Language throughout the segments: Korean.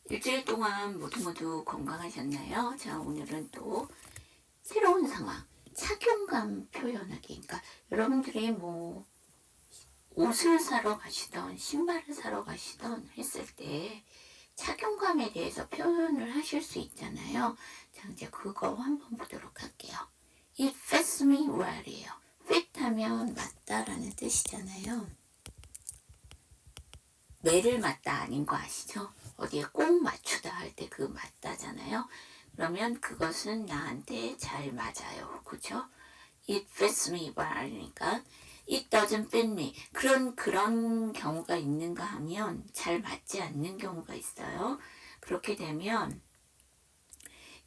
일주일 동안 모두 건강하셨나요? 자, 오늘은 또 새로운 상황, 착용감 표현하기. 그러니까 여러분들이 뭐 옷을 사러 가시던 신발을 사러 가시던 했을 때 착용감에 대해서 표현을 하실 수 있잖아요. 자, 이제 그거 한번 보도록 할게요. It fits me well이에요. fit 하면 맞다라는 뜻이잖아요. 매를 맞다 아닌 거 아시죠? 어디에 꼭 맞추다 할 때 그 맞다잖아요. 그러면 그것은 나한테 잘 맞아요. 그죠? It fits me well이니까 It doesn't fit me. 그런 경우가 있는가 하면 잘 맞지 않는 경우가 있어요. 그렇게 되면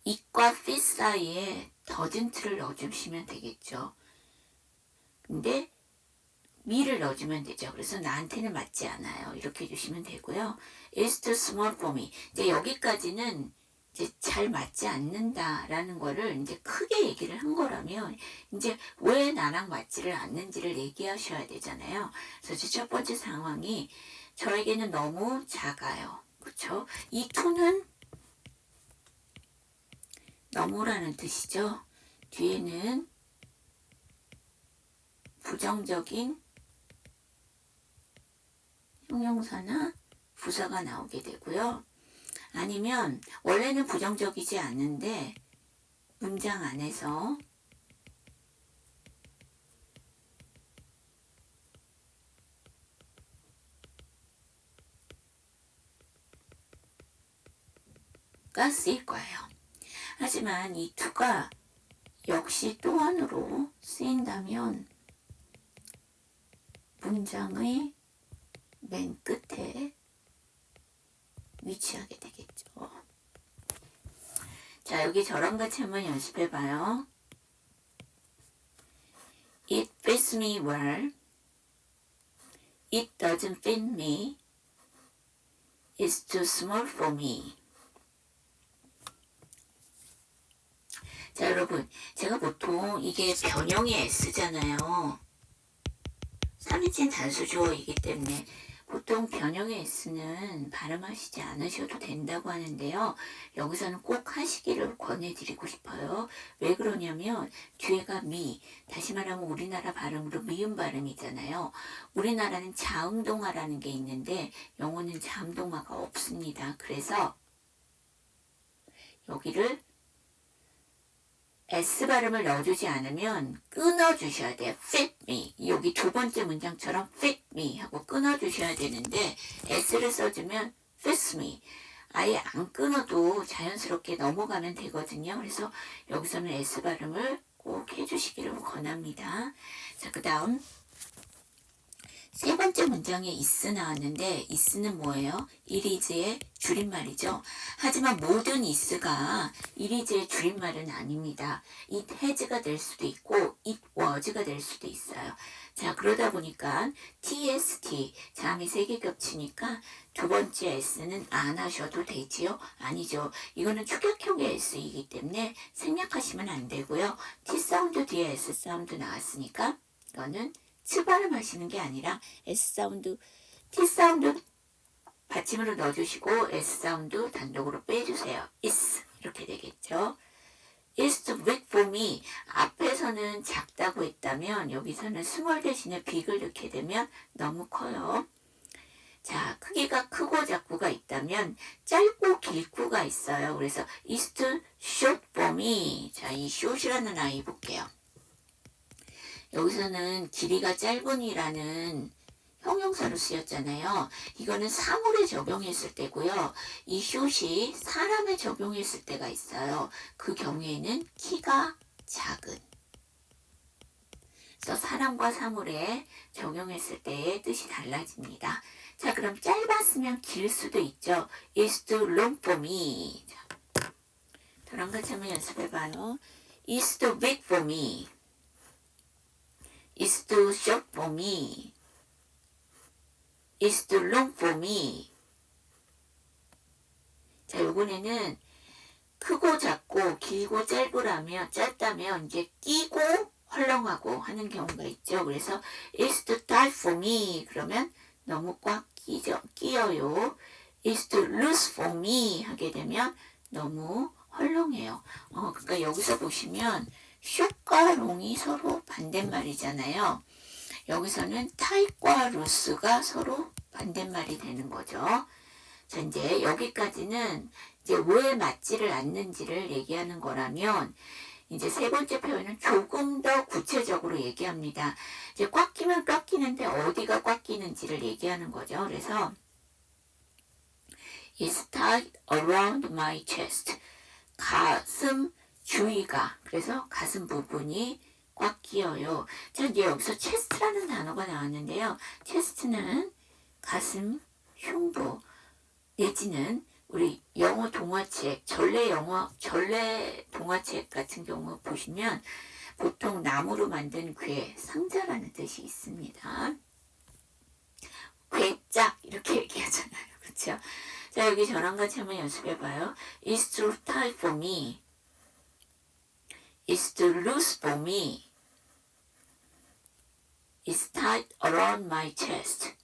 it과 fit 사이에 doesn't를 넣어주시면 되겠죠. 근데 me를 넣어주면 되죠. 그래서 나한테는 맞지 않아요. 이렇게 해주시면 되고요. It's too small for me. 이제 여기까지는 이제 잘 맞지 않는다라는 거를 이제 크게 얘기를 한 거라면 이제 왜 나랑 맞지를 않는지를 얘기하셔야 되잖아요. 그래서 첫 번째 상황이 저에게는 너무 작아요. 그렇죠? 이 to는 너무라는 뜻이죠. 뒤에는 부정적인 형용사나 부사가 나오게 되고요. 아니면 원래는 부정적이지 않은데 문장 안에서 가 쓰일 거예요. 하지만 이 to가 역시 또한으로 쓰인다면 문장의 맨 끝에 위치하게 되겠죠. 자, 여기 저랑 같이 한번 연습해봐요. It fits me well. It doesn't fit me. It's too small for me. 자, 여러분, 제가 보통 이게 변형의 S잖아요. 3인칭 단수주어이기 때문에 보통 변형의 S는 발음하시지 않으셔도 된다고 하는데요. 여기서는 꼭 하시기를 권해드리고 싶어요. 왜 그러냐면 뒤에가 미, 다시 말하면 우리나라 발음으로 미음 발음이잖아요. 우리나라는 자음동화라는 게 있는데 영어는 자음동화가 없습니다. 그래서 여기를 S 발음을 넣어주지 않으면 끊어주셔야 돼요. fit me. 여기 두 번째 문장처럼 fit me 하고 끊어주셔야 되는데 S를 써주면 fits me. 아예 안 끊어도 자연스럽게 넘어가면 되거든요. 그래서 여기서는 S 발음을 꼭 해주시기를 권합니다. 자, 그 다음 세 번째 문장에 is 나왔는데 is는 뭐예요? it is의 줄임말이죠. 하지만 모든 is가 it is의 줄임말은 아닙니다. it has가 될 수도 있고 it was가 될 수도 있어요. 자, 그러다 보니까 tst, 자음이 3개 겹치니까 두 번째 s는 안 하셔도 되지요? 아니죠. 이거는 축약형의 s이기 때문에 생략하시면 안 되고요. t 사운드 뒤에 s 사운드 나왔으니까 이거는 츠 발음하시는 게 아니라 S 사운드, T 사운드 받침으로 넣어주시고 S 사운드 단독으로 빼주세요. is 이렇게 되겠죠. is too big for me. 앞에서는 작다고 했다면 여기서는 small 대신에 big을 넣게 되면 너무 커요. 자, 크기가 크고 작고가 있다면 짧고 길고가 있어요. 그래서 is too short for me. 자, 이 short이라는 아이 볼게요. 여기서는 길이가 짧은이라는 형용사로 쓰였잖아요. 이거는 사물에 적용했을 때고요. 이 short이 사람에 적용했을 때가 있어요. 그 경우에는 키가 작은. 그래서 사람과 사물에 적용했을 때의 뜻이 달라집니다. 자, 그럼 짧았으면 길 수도 있죠. It's too long for me. 자, 저랑 같이 한번 연습해봐요. It's too big for me. It's too short for me. It's too long for me. 자, 요번에는 크고 작고 길고 짧다면 이제 끼고 헐렁하고 하는 경우가 있죠. 그래서 It's too tight for me. 그러면 너무 꽉 끼어요. is too loose for me 하게 되면 너무 헐렁해요. 그러니까 여기서 보시면 숏과 롱이 서로 반대말이잖아요. 여기서는 tight과 loose가 서로 반대말이 되는 거죠. 자, 이제 여기까지는 이제 왜 맞지를 않는지를 얘기하는 거라면, 이제 세 번째 표현은 조금 더 구체적으로 얘기합니다. 이제 꽉 끼면 꽉 끼는데 어디가 꽉 끼는지를 얘기하는 거죠. 그래서 It's tight around my chest. 가슴 주위가, 그래서 가슴 부분이 꽉 끼어요. 자, 이제 여기서 chest라는 단어가 나왔는데요. chest는 가슴, 흉부, 내지는 우리 영어 동화책, 전래 동화책 같은 경우 보시면 보통 나무로 만든 궤, 상자라는 뜻이 있습니다. 궤짝 이렇게 얘기하잖아요. 그렇죠? 자, 여기 저랑 같이 한번 연습해봐요. It's too tight for me. It's too loose for me. It's tight around my chest.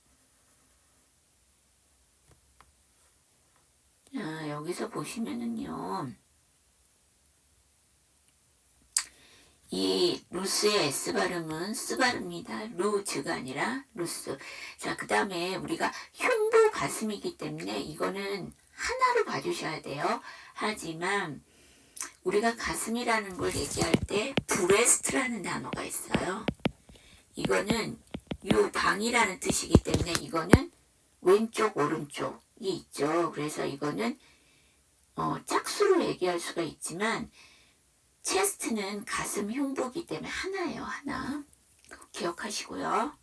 자, 여기서 보시면은요. 이 루스의 S 발음은 스 발음입니다. 루즈가 아니라 루스. 자, 그 다음에 우리가 흉부 가슴이기 때문에 이거는 하나로 봐주셔야 돼요. 하지만 우리가 가슴이라는 걸 얘기할 때 브레스트라는 단어가 있어요. 이거는 유방이라는 뜻이기 때문에 이거는 왼쪽 오른쪽이 있죠. 그래서 이거는 짝수로 얘기할 수가 있지만 체스트는 가슴 흉부이기 때문에 하나예요. 하나. 기억하시고요.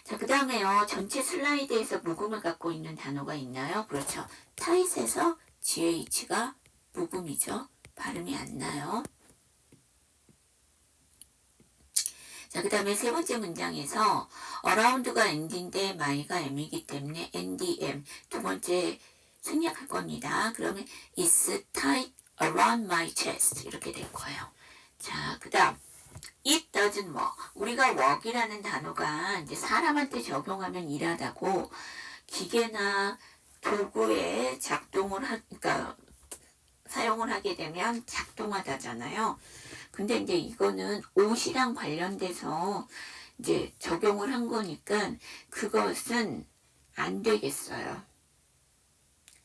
자, 그 다음에요. 전체 슬라이드에서 묵음을 갖고 있는 단어가 있나요? 그렇죠. 타잇에서 GH가 묵음이죠. 발음이 안 나요. 자, 그 다음에 세 번째 문장에서 around가 end인데 my가 m이기 때문에 NDM 두 번째 생략할 겁니다. 그러면 it's tight around my chest 이렇게 될 거예요. 자, 그 다음 it doesn't work. 우리가 work이라는 단어가 이제 사람한테 적용하면 일하다고 기계나 도구에 그러니까 사용을 하게 되면 작동하다잖아요. 근데 이제 이거는 옷이랑 관련돼서 이제 적용을 한 거니까 그것은 안 되겠어요.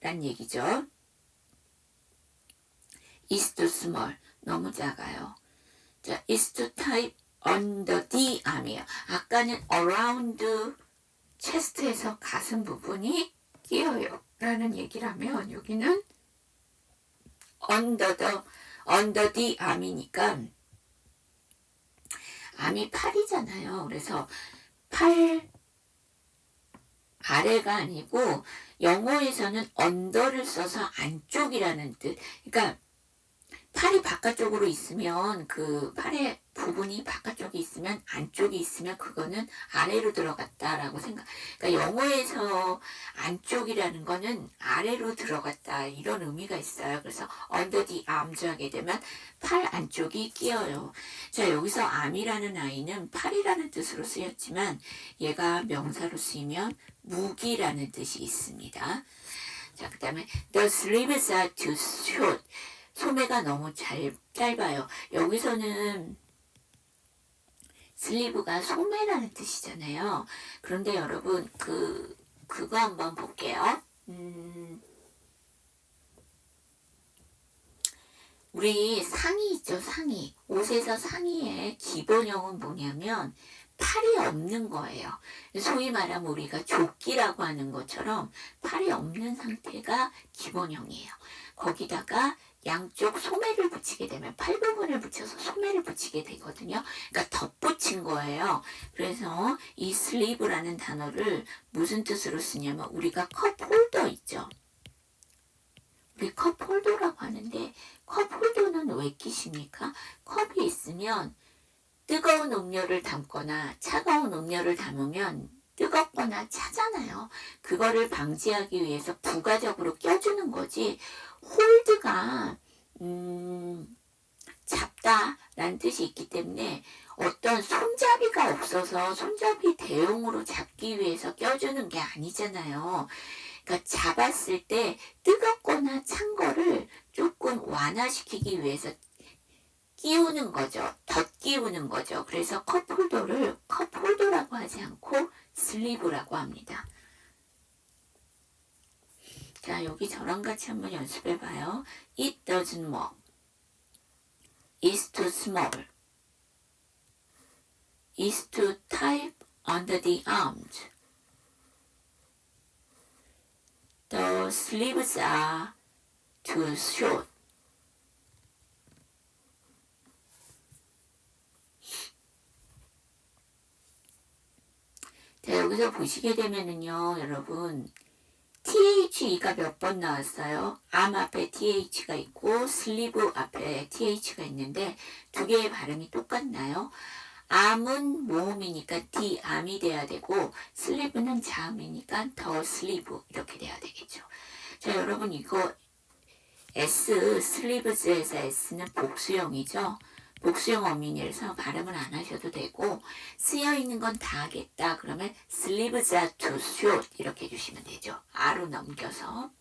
란 얘기죠. It's too small. 너무 작아요. 자, it's too tight under the arm이에요. 아까는 around chest에서 가슴 부분이 끼어요. 라는 얘기라면 여기는 under the arm이니까 arm이 팔이잖아요. 그래서 팔 아래가 아니고 영어에서는 under를 써서 안쪽이라는 뜻. 그러니까 팔이 바깥쪽으로 있으면 그 팔의 부분이 바깥쪽에 있으면 안쪽이 있으면 그거는 아래로 들어갔다라고 그러니까 영어에서 안쪽이라는 거는 아래로 들어갔다 이런 의미가 있어요. 그래서 under the arms 하게 되면 팔 안쪽이 끼어요. 자, 여기서 arm이라는 아이는 팔이라는 뜻으로 쓰였지만 얘가 명사로 쓰이면 무기라는 뜻이 있습니다. 자, 그 다음에 the sleeves are too short. 소매가 너무 짧아요. 여기서는 슬리브가 소매라는 뜻이잖아요. 그런데 여러분 그거 한번 볼게요. 우리 상의 있죠, 상의. 옷에서 상의의 기본형은 뭐냐면 팔이 없는 거예요. 소위 말하면 우리가 조끼라고 하는 것처럼 팔이 없는 상태가 기본형이에요. 거기다가 양쪽 소매를 붙이게 되면 팔 부분을 붙여서 소매를 붙이게 되거든요. 그러니까 덧붙인 거예요. 그래서 이 슬리브라는 단어를 무슨 뜻으로 쓰냐면 우리가 컵홀더 있죠. 우리 컵홀더라고 하는데 컵홀더는 왜 끼십니까? 컵이 있으면 뜨거운 음료를 담거나 차가운 음료를 담으면 뜨겁거나 차잖아요. 그거를 방지하기 위해서 부가적으로 껴주는 거지 홀드가 잡다라는 뜻이 있기 때문에 어떤 손잡이가 없어서 손잡이 대용으로 잡기 위해서 껴주는 게 아니잖아요. 그러니까 잡았을 때 뜨겁거나 찬 거를 조금 완화시키기 위해서 끼우는 거죠. 덧끼우는 거죠. 그래서 컵홀더를 컵홀더라고 하지 않고 슬리브라고 합니다. 자, 여기 저랑 같이 한번 연습해 봐요. It doesn't move. It's too small. It's too tight under the arms. The sleeves are too short. 자, 여기서 보시게 되면은요, 여러분, THE가 몇 번 나왔어요? 암 앞에 TH가 있고 슬리브 앞에 TH가 있는데 두 개의 발음이 똑같나요? 암은 모음이니까 D암이 돼야 되고 슬리브는 자음이니까 더 슬리브 이렇게 돼야 되겠죠. 자, 여러분 이거 S, 슬리브즈에서 S는 복수형이죠. 복수형 어민이라서 발음을 안 하셔도 되고 쓰여있는 건 다 하겠다 그러면 sleeves are too short 이렇게 해주시면 되죠. R로 넘겨서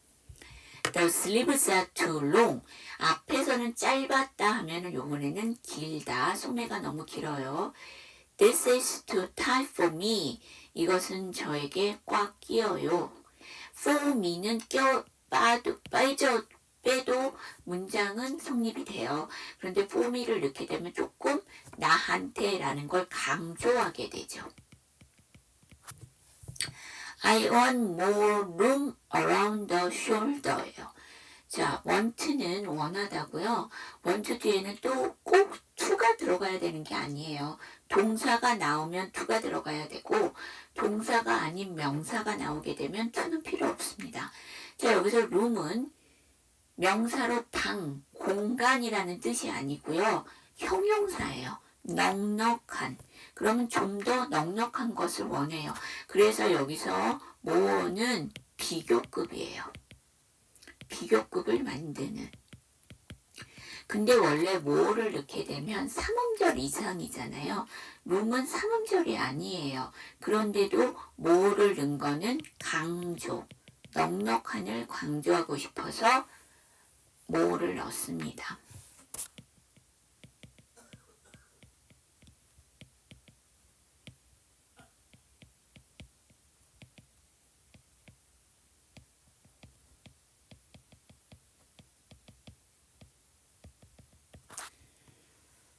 The sleeves are too long. 앞에서는 짧았다 하면은 요번에는 길다. 소매가 너무 길어요. This is too tight for me. 이것은 저에게 꽉 끼어요. For me는 빼도 문장은 성립이 돼요. 그런데 for me를 넣게 되면 조금 나한테 라는 걸 강조하게 되죠. I want more room around the shoulder예요. 자, want는 원하다고요. want 뒤에는 또 꼭 to가 들어가야 되는 게 아니에요. 동사가 나오면 to가 들어가야 되고 동사가 아닌 명사가 나오게 되면 to는 필요 없습니다. 자, 여기서 room은 명사로 방, 공간이라는 뜻이 아니고요. 형용사예요. 넉넉한. 그러면 좀 더 넉넉한 것을 원해요. 그래서 여기서 more는 비교급이에요. 비교급을 만드는. 근데 원래 more를 넣게 되면 3음절 이상이잖아요. room은 3음절이 아니에요. 그런데도 more를 넣은 거는 강조, 넉넉한을 강조하고 싶어서 more를 넣습니다.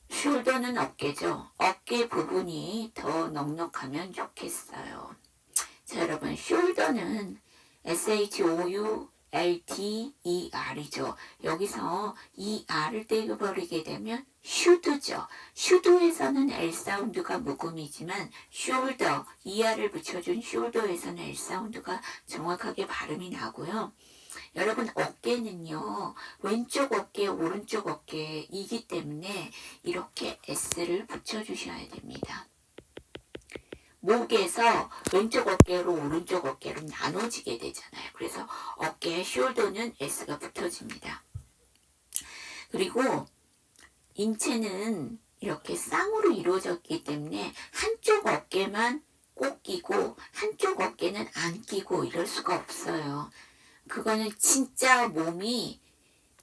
숄더는 어깨죠. 어깨 부분이 더 넉넉하면 좋겠어요. 자, 여러분, 숄더는 SHOULDER이죠. 여기서 이 R을 떼버리게 되면 should죠. should에서는 L 사운드가 묵음이지만 shoulder, ER을 붙여준 shoulder에서는 L 사운드가 정확하게 발음이 나고요. 여러분 어깨는요 왼쪽 어깨 오른쪽 어깨이기 때문에 이렇게 S를 붙여주셔야 됩니다. 목에서 왼쪽 어깨로 오른쪽 어깨로 나눠지게 되잖아요. 그래서 어깨에 숄더는 S가 붙어집니다. 그리고 인체는 이렇게 쌍으로 이루어졌기 때문에 한쪽 어깨만 꼭 끼고 한쪽 어깨는 안 끼고 이럴 수가 없어요. 그거는 진짜 몸이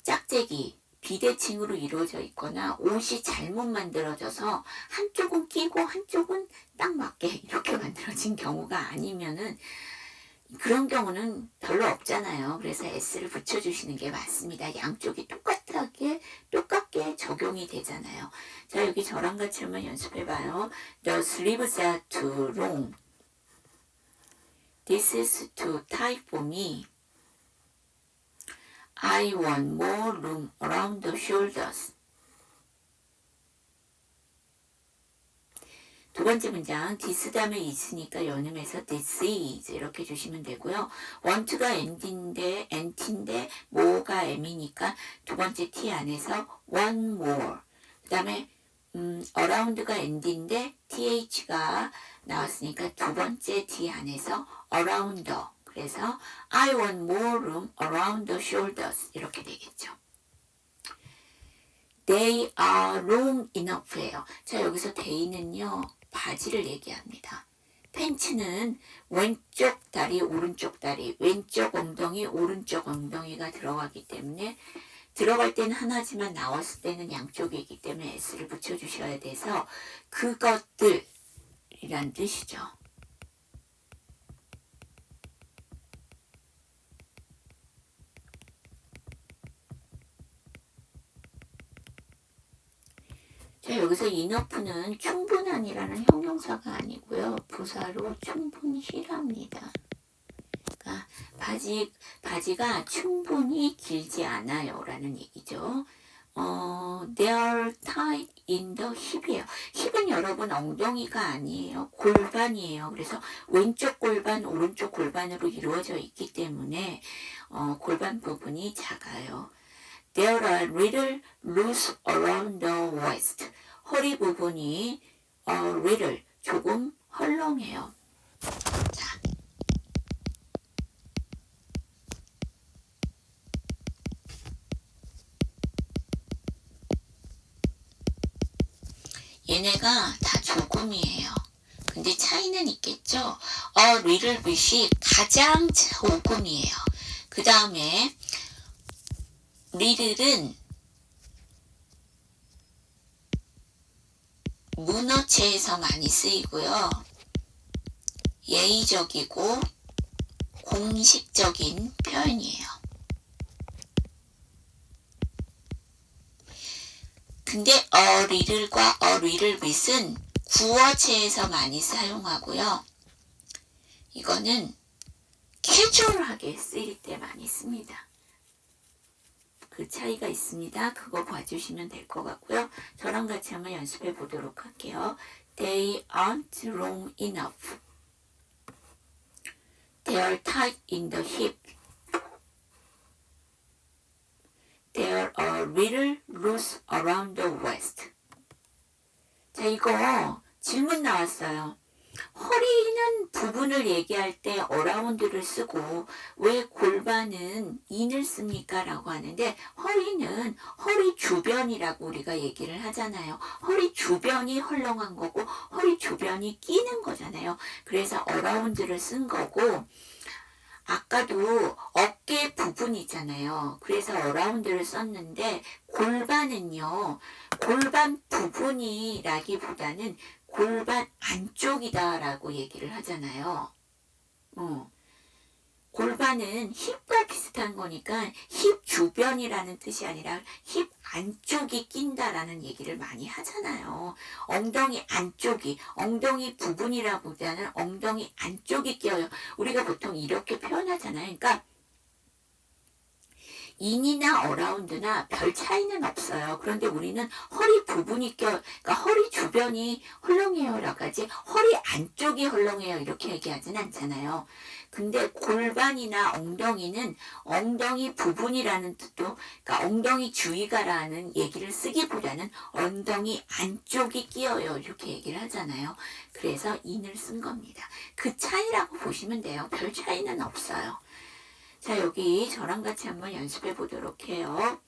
짝재기, 비대칭으로 이루어져 있거나 옷이 잘못 만들어져서 한쪽은 끼고 한쪽은 딱 맞게 이렇게 만들어진 경우가 아니면은 그런 경우는 별로 없잖아요. 그래서 S를 붙여주시는 게 맞습니다. 양쪽이 똑같게 적용이 되잖아요. 자, 여기 저랑 같이 한번 연습해봐요. The sleeves are too long. This is too tight for me. I want more room around the shoulders. 두 번째 문장, this 다음에 있으니까 연음해서 this is 이렇게 주시면 되고요. want가 and인데 more가 m이니까 두 번째 t 안에서 one more. 그 다음에 around가 and인데 th가 나왔으니까 두 번째 t 안에서 around. 그래서 I want more room around the shoulders 이렇게 되겠죠. They are long enough예요. 자, 여기서 they는요 바지를 얘기합니다. 팬츠는 왼쪽 다리, 오른쪽 다리, 왼쪽 엉덩이, 오른쪽 엉덩이가 들어가기 때문에 들어갈 때는 하나지만 나왔을 때는 양쪽이기 때문에 S를 붙여주셔야 돼서 그것들이란 뜻이죠. 자, 여기서 enough는 충분한이라는 형용사가 아니고요. 부사로 충분히랍니다. 그러니까 바지가 충분히 길지 않아요 라는 얘기죠. They are tight in the hip이에요. 힙은 여러분 엉덩이가 아니에요. 골반이에요. 그래서 왼쪽 골반, 오른쪽 골반으로 이루어져 있기 때문에 골반 부분이 작아요. There are little loose around the waist. 허리 부분이 little, 조금 헐렁해요. 자, 얘네가 다 조금이에요. 근데 차이는 있겠죠? little bit이 가장 조금이에요. 그 다음에 little은 문어체에서 많이 쓰이고요. 예의적이고 공식적인 표현이에요. 근데 little과 little bit은 구어체에서 많이 사용하고요. 이거는 캐주얼하게 쓰일 때 많이 씁니다. 그 차이가 있습니다. 그거 봐주시면 될 것 같고요. 저랑 같이 한번 연습해 보도록 할게요. They aren't long enough. They are tight in the hip. They are a little loose around the waist. 자, 이거 질문 나왔어요. 허리는 부분을 얘기할 때 around를 쓰고 왜 골반은 in을 씁니까? 라고 하는데 허리는 허리 주변이라고 우리가 얘기를 하잖아요. 허리 주변이 헐렁한 거고 허리 주변이 끼는 거잖아요. 그래서 around를 쓴 거고 아까도 어깨 부분이잖아요. 그래서 around를 썼는데 골반은요. 골반 부분이라기보다는 골반 안쪽이다 라고 얘기를 하잖아요. 골반은 힙과 비슷한 거니까 힙 주변이라는 뜻이 아니라 힙 안쪽이 낀다라는 얘기를 많이 하잖아요. 엉덩이 안쪽이, 엉덩이 부분이라보다는 엉덩이 안쪽이 끼어요. 우리가 보통 이렇게 표현하잖아요. 그러니까 인이나 어라운드나 별 차이는 없어요. 그런데 우리는 허리 부분이 그러니까 허리 주변이 헐렁해요 라까지 허리 안쪽이 헐렁해요 이렇게 얘기하진 않잖아요. 근데 골반이나 엉덩이는 엉덩이 부분이라는 뜻도 그러니까 엉덩이 주위가라는 얘기를 쓰기보다는 엉덩이 안쪽이 끼어요 이렇게 얘기를 하잖아요. 그래서 인을 쓴 겁니다. 그 차이라고 보시면 돼요. 별 차이는 없어요. 자, 여기 저랑 같이 한번 연습해 보도록 해요.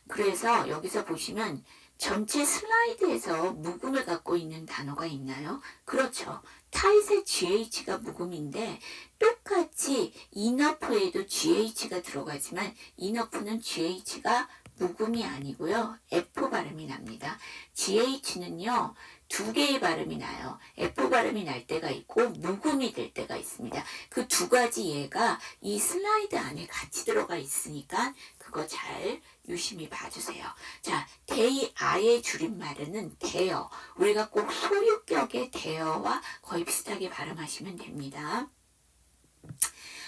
그래서 여기서 보시면 전체 슬라이드에서 묵음을 갖고 있는 단어가 있나요? 그렇죠. 타잇의 GH가 묵음인데 똑같이 enough에도 GH가 들어가지만 enough는 GH가 묵음이 아니고요. F 발음이 납니다. GH는요. 두 개의 발음이 나요. F 발음이 날 때가 있고 묵음이 될 때가 있습니다. 그 두 가지 예가 이 슬라이드 안에 같이 들어가 있으니까 그거 잘 유심히 봐주세요. 자, they are의 줄임말은 대여. 우리가 꼭 소유격의 대여와 거의 비슷하게 발음하시면 됩니다.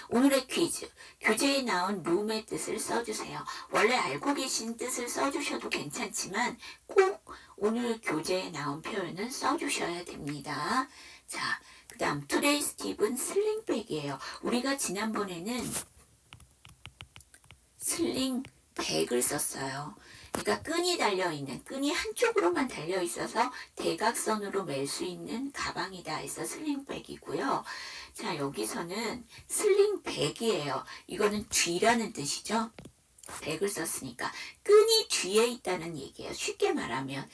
오늘의 퀴즈, 교재에 나온 room의 뜻을 써주세요. 원래 알고 계신 뜻을 써주셔도 괜찮지만 꼭 오늘 교재에 나온 표현은 써주셔야 됩니다. 자, 그 다음 today's tip은 슬링백이에요. 우리가 지난번에는 슬링백을 썼어요. 그러니까 끈이 달려있는, 끈이 한쪽으로만 달려있어서 대각선으로 멜 수 있는 가방이다 해서 슬링백이고요. 자, 여기서는 슬링백이에요. 이거는 뒤라는 뜻이죠. 백을 썼으니까 끈이 뒤에 있다는 얘기예요. 쉽게 말하면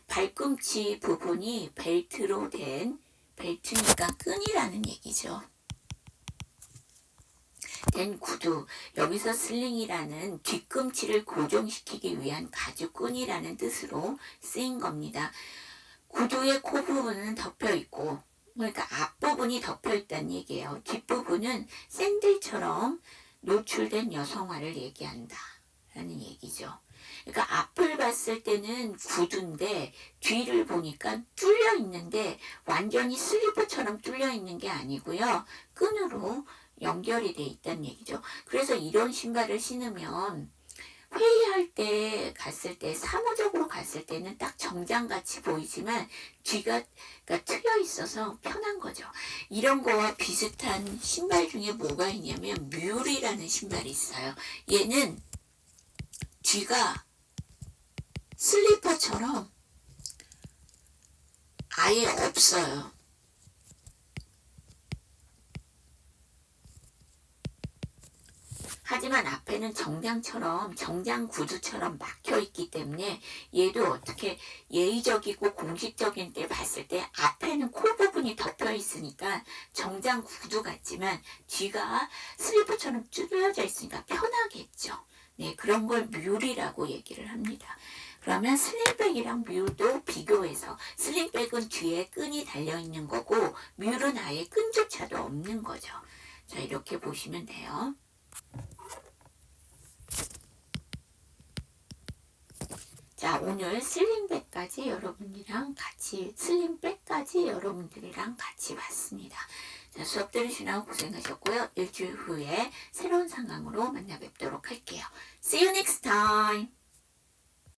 발꿈치 부분이 벨트로 된 벨트니까 끈이라는 얘기죠. 된 구두, 여기서 슬링이라는 뒤꿈치를 고정시키기 위한 가죽끈이라는 뜻으로 쓰인 겁니다. 구두의 코 부분은 덮여 있고, 그러니까 앞부분이 덮여 있다는 얘기예요. 뒷부분은 샌들처럼 노출된 여성화를 얘기한다 라는 얘기죠. 그러니까 앞을 봤을 때는 구두인데 뒤를 보니까 뚫려 있는데 완전히 슬리퍼처럼 뚫려 있는 게 아니고요. 끈으로 연결이 돼 있다는 얘기죠. 그래서 이런 신발을 신으면 회의할 때 갔을 때 사무적으로 갔을 때는 딱 정장같이 보이지만 뒤가 그러니까 트여 있어서 편한 거죠. 이런 거와 비슷한 신발 중에 뭐가 있냐면 뮬이라는 신발이 있어요. 얘는 뒤가 슬리퍼처럼 아예 없어요. 하지만 앞에는 정장처럼 정장 구두처럼 막혀 있기 때문에 얘도 어떻게 예의적이고 공식적인 때 봤을 때 앞에는 코 부분이 덮여 있으니까 정장 구두 같지만 뒤가 슬리퍼처럼 뚫려져 있으니까 편하겠죠. 네, 그런 걸 뮬이라고 얘기를 합니다. 그러면 슬링백이랑 뮬도 비교해서 슬링백은 뒤에 끈이 달려있는 거고 뮬은 아예 끈조차도 없는 거죠. 자, 이렇게 보시면 돼요. 자, 오늘 슬링백까지 여러분들이랑 같이 봤습니다. 자, 수업 들으시느라 고생하셨고요. 일주일 후에 새로운 상황으로 만나 뵙도록 할게요. See you next time.